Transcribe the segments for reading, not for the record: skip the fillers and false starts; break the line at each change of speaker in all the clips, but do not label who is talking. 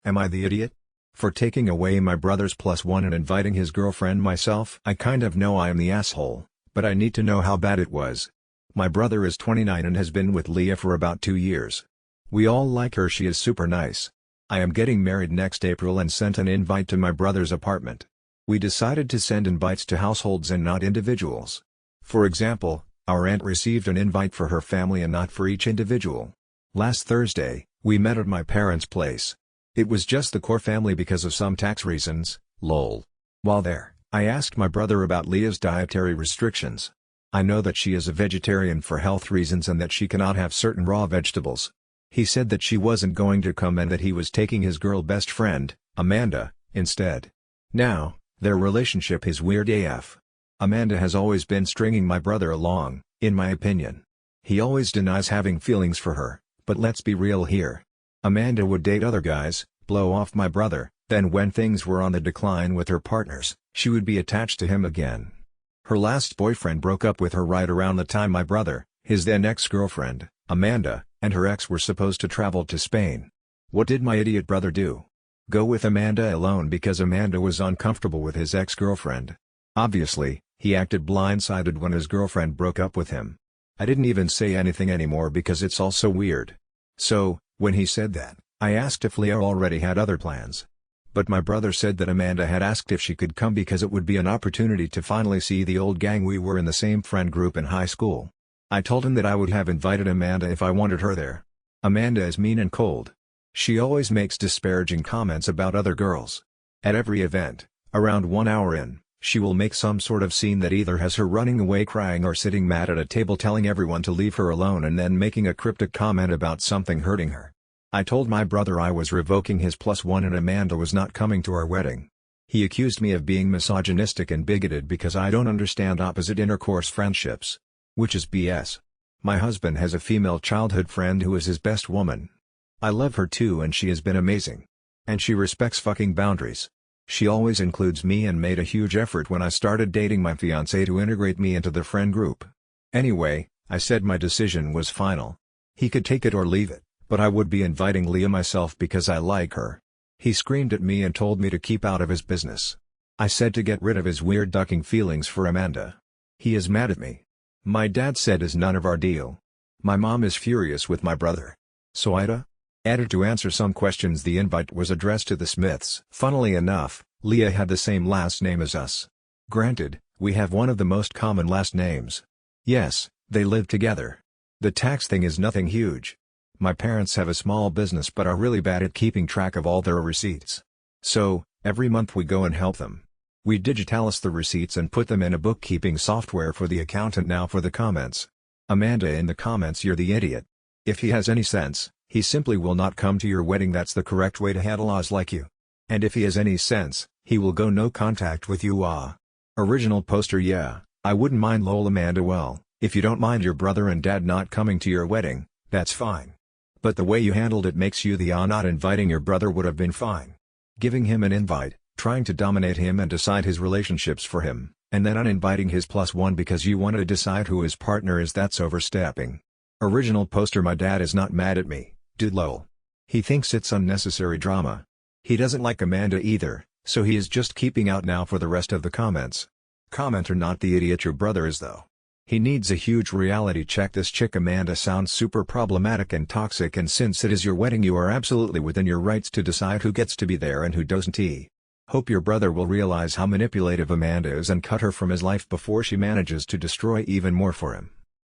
Am I the idiot? For taking away my brother's +1 and inviting his girlfriend myself? I kind of know I am the asshole, but I need to know how bad it was. My brother is 29 and has been with Leah for about 2 years. We all like her, she is super nice. I am getting married next April and sent an invite to my brother's apartment. We decided to send invites to households and not individuals. For example, our aunt received an invite for her family and not for each individual. Last Thursday, we met at my parents' place. It was just the core family because of some tax reasons, lol. While there, I asked my brother about Leah's dietary restrictions. I know that she is a vegetarian for health reasons and that she cannot have certain raw vegetables. He said that she wasn't going to come and that he was taking his girl best friend, Amanda, instead. Now, their relationship is weird AF. Amanda has always been stringing my brother along, in my opinion. He always denies having feelings for her, but let's be real here. Amanda would date other guys, blow off my brother, then when things were on the decline with her partners, she would be attached to him again. Her last boyfriend broke up with her right around the time my brother, his then ex-girlfriend, Amanda, and her ex were supposed to travel to Spain. What did my idiot brother do? Go with Amanda alone because Amanda was uncomfortable with his ex-girlfriend. Obviously, he acted blindsided when his girlfriend broke up with him. I didn't even say anything anymore because it's all so weird. So, when he said that, I asked if Leah already had other plans. But my brother said that Amanda had asked if she could come because it would be an opportunity to finally see the old gang. We were in the same friend group in high school. I told him that I would have invited Amanda if I wanted her there. Amanda is mean and cold. She always makes disparaging comments about other girls. At every event, around 1 hour in, she will make some sort of scene that either has her running away crying or sitting mad at a table telling everyone to leave her alone and then making a cryptic comment about something hurting her. I told my brother I was revoking his +1 and Amanda was not coming to our wedding. He accused me of being misogynistic and bigoted because I don't understand opposite intercourse friendships. Which is BS. My husband has a female childhood friend who is his best woman. I love her too and she has been amazing. And she respects fucking boundaries. She always includes me and made a huge effort when I started dating my fiancé to integrate me into the friend group. Anyway, I said my decision was final. He could take it or leave it, but I would be inviting Leah myself because I like her. He screamed at me and told me to keep out of his business. I said to get rid of his weird ducking feelings for Amanda. He is mad at me. My dad said is none of our deal. My mom is furious with my brother. So AITA? Added to answer some questions. The invite was addressed to the Smiths. Funnily enough, Leah had the same last name as us. Granted, we have one of the most common last names. Yes, they live together. The tax thing is nothing huge. My parents have a small business but are really bad at keeping track of all their receipts. So, every month we go and help them. We digitalize the receipts and put them in a bookkeeping software for the accountant. Now for the comments. Amanda, in the comments, you're the idiot. If he has any sense, he simply will not come to your wedding. That's the correct way to handle laws like you. And if he has any sense, he will go no contact with you. Original poster. Yeah, I wouldn't mind lol Amanda. Well, if you don't mind your brother and dad not coming to your wedding, that's fine. But the way you handled it makes you the not inviting your brother would have been fine. Giving him an invite, trying to dominate him and decide his relationships for him, and then uninviting his +1 because you want to decide who his partner is. That's overstepping. Original poster. My dad is not mad at me, dude lol. He thinks it's unnecessary drama. He doesn't like Amanda either, so he is just keeping out now for the rest of the comments. Commenter. Not the idiot your brother is though. He needs a huge reality check. This chick Amanda sounds super problematic and toxic, and since it is your wedding you are absolutely within your rights to decide who gets to be there and who doesn't. Hope your brother will realize how manipulative Amanda is and cut her from his life before she manages to destroy even more for him.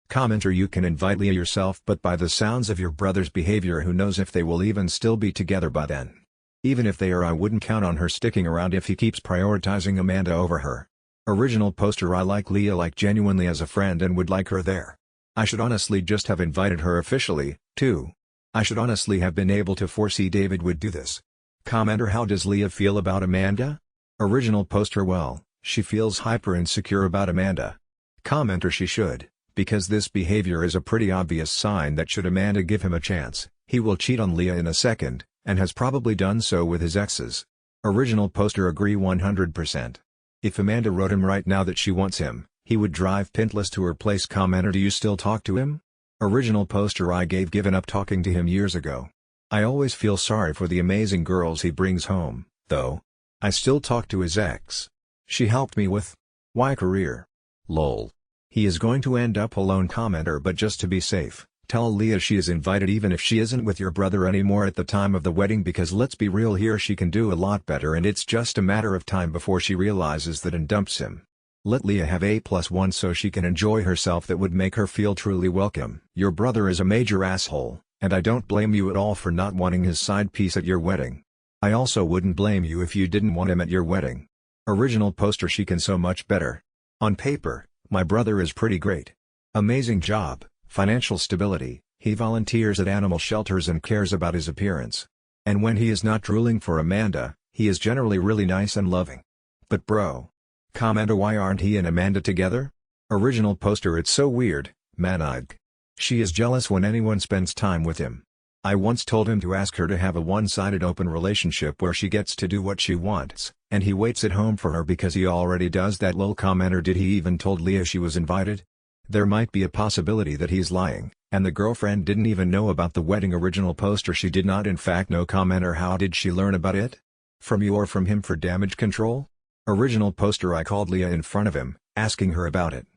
Commenter. You can invite Leah yourself, but by the sounds of your brother's behavior, who knows if they will even still be together by then. Even if they are, I wouldn't count on her sticking around if he keeps prioritizing Amanda over her. Original poster. I like Leah like genuinely as a friend and would like her there. I should honestly just have invited her officially, too. I should honestly have been able to foresee David would do this. Commenter. How does Leah feel about Amanda? Original poster. Well, she feels hyper insecure about Amanda. Commenter. She should, because this behavior is a pretty obvious sign that should Amanda give him a chance, he will cheat on Leah in a second, and has probably done so with his exes. Original poster. Agree 100%. If Amanda wrote him right now that she wants him, he would drive Pintless to her place. Commenter. Do you still talk to him? Original poster. I given up talking to him years ago. I always feel sorry for the amazing girls he brings home, though. I still talk to his ex. She helped me with my career. Lol. He is going to end up alone. Commenter, but just to be safe, tell Leah she is invited even if she isn't with your brother anymore at the time of the wedding, because let's be real here, she can do a lot better and it's just a matter of time before she realizes that and dumps him. Let Leah have A+1 so she can enjoy herself. That would make her feel truly welcome. Your brother is a major asshole, and I don't blame you at all for not wanting his side piece at your wedding. I also wouldn't blame you if you didn't want him at your wedding. Original poster, she can so much better. On paper, my brother is pretty great. Amazing job, financial stability, he volunteers at animal shelters and cares about his appearance. And when he is not drooling for Amanda, he is generally really nice and loving. But bro. Commenter, why aren't he and Amanda together? Original poster, it's so weird, man. She is jealous when anyone spends time with him. I once told him to ask her to have a one-sided open relationship where she gets to do what she wants, and he waits at home for her because he already does that. Lol. Commenter, did he even told Leah she was invited? There might be a possibility that he's lying, and the girlfriend didn't even know about the wedding. Original poster, she did not in fact know. Commenter, how did she learn about it? From you or from him for damage control? Original poster, I called Leah in front of him, asking her about it.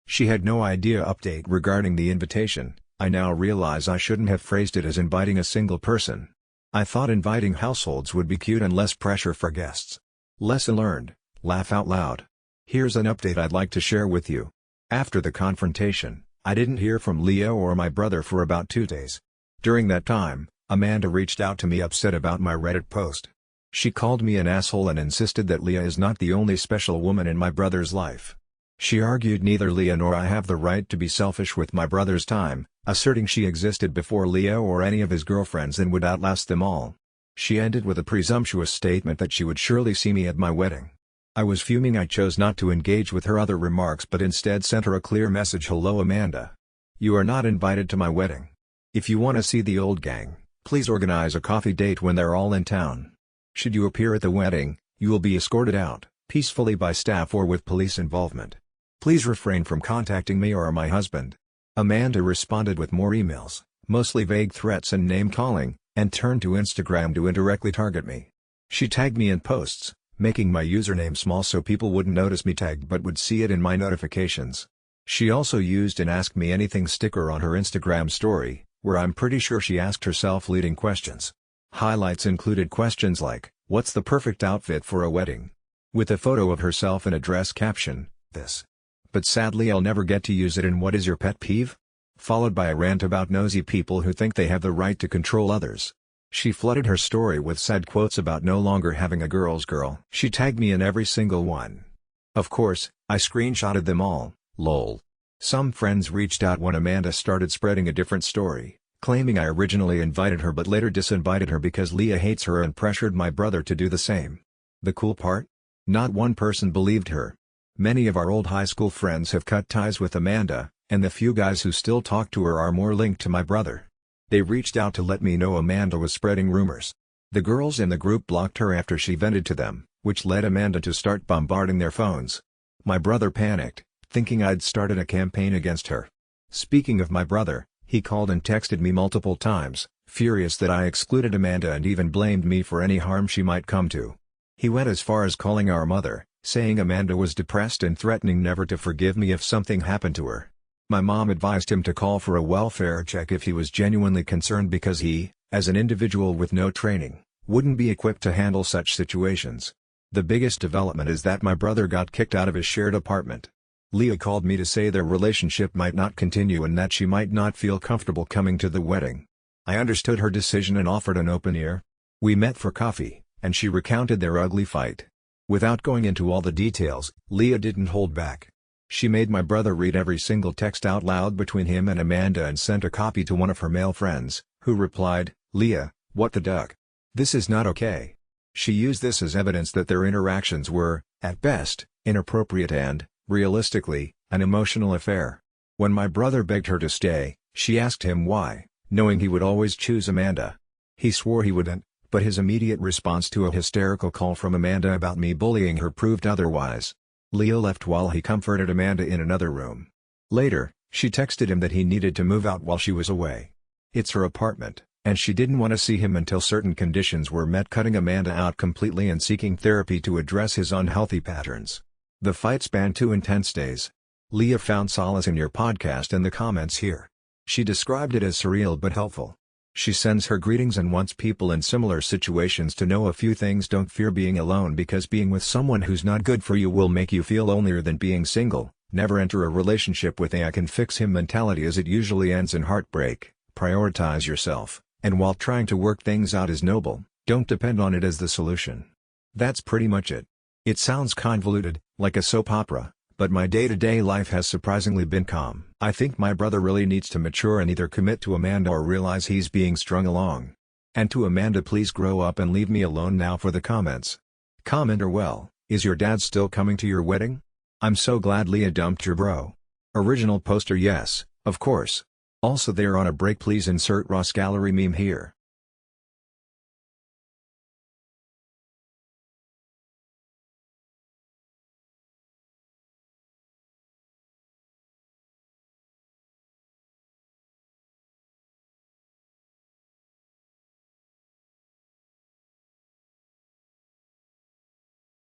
She had no idea. Update regarding the invitation, I now realize I shouldn't have phrased it as inviting a single person. I thought inviting households would be cute and less pressure for guests. Lesson learned, laugh out loud. Here's an update I'd like to share with you. After the confrontation, I didn't hear from Leah or my brother for about 2 days. During that time, Amanda reached out to me upset about my Reddit post. She called me an asshole and insisted that Leah is not the only special woman in my brother's life. She argued neither Leah nor I have the right to be selfish with my brother's time, asserting she existed before Leah or any of his girlfriends and would outlast them all. She ended with a presumptuous statement that she would surely see me at my wedding. I was fuming. I chose not to engage with her other remarks but instead sent her a clear message. Hello Amanda. You are not invited to my wedding. If you want to see the old gang, please organize a coffee date when they're all in town. Should you appear at the wedding, you will be escorted out, peacefully by staff or with police involvement. Please refrain from contacting me or my husband. Amanda responded with more emails, mostly vague threats and name-calling, and turned to Instagram to indirectly target me. She tagged me in posts, making my username small so people wouldn't notice me tagged but would see it in my notifications. She also used an Ask Me Anything sticker on her Instagram story, where I'm pretty sure she asked herself leading questions. Highlights included questions like, what's the perfect outfit for a wedding? With a photo of herself and a dress caption, this. But sadly I'll never get to use it in what is your pet peeve? Followed by a rant about nosy people who think they have the right to control others. She flooded her story with sad quotes about no longer having a girl's girl. She tagged me in every single one. Of course, I screenshotted them all, lol. Some friends reached out when Amanda started spreading a different story, claiming I originally invited her but later disinvited her because Leah hates her and pressured my brother to do the same. The cool part? Not one person believed her. Many of our old high school friends have cut ties with Amanda, and the few guys who still talk to her are more linked to my brother. They reached out to let me know Amanda was spreading rumors. The girls in the group blocked her after she vented to them, which led Amanda to start bombarding their phones. My brother panicked, thinking I'd started a campaign against her. Speaking of my brother, he called and texted me multiple times, furious that I excluded Amanda and even blamed me for any harm she might come to. He went as far as calling our mother, saying Amanda was depressed and threatening never to forgive me if something happened to her. My mom advised him to call for a welfare check if he was genuinely concerned because he, as an individual with no training, wouldn't be equipped to handle such situations. The biggest development is that my brother got kicked out of his shared apartment. Leah called me to say their relationship might not continue and that she might not feel comfortable coming to the wedding. I understood her decision and offered an open ear. We met for coffee, and she recounted their ugly fight. Without going into all the details, Leah didn't hold back. She made my brother read every single text out loud between him and Amanda and sent a copy to one of her male friends, who replied, "Leah, what the duck? This is not okay." She used this as evidence that their interactions were, at best, inappropriate and, realistically, an emotional affair. When my brother begged her to stay, she asked him why, knowing he would always choose Amanda. He swore he wouldn't, but his immediate response to a hysterical call from Amanda about me bullying her proved otherwise. Leah left while he comforted Amanda in another room. Later, she texted him that he needed to move out while she was away. It's her apartment, And she didn't want to see him until certain conditions were met, cutting Amanda out completely and seeking therapy to address his unhealthy patterns. The fight spanned 2 intense days. Leah found solace in your podcast and the comments here. She described it as surreal but helpful. She sends her greetings and wants people in similar situations to know a few things. Don't fear being alone, because being with someone who's not good for you will make you feel lonelier than being single. Never enter a relationship with a "I can fix him" mentality, as it usually ends in heartbreak. Prioritize yourself, and while trying to work things out is noble, don't depend on it as the solution. That's pretty much it. It sounds convoluted, like a soap opera, but my day-to-day life has surprisingly been calm. I think my brother really needs to mature and either commit to Amanda or realize he's being strung along. And to Amanda, please grow up and leave me alone now. For the comments. Commenter: well, is your dad still coming to your wedding? I'm so glad Leah dumped your bro. Original poster: yes, of course. Also, they're on a break. Please insert Ross Gallery meme here.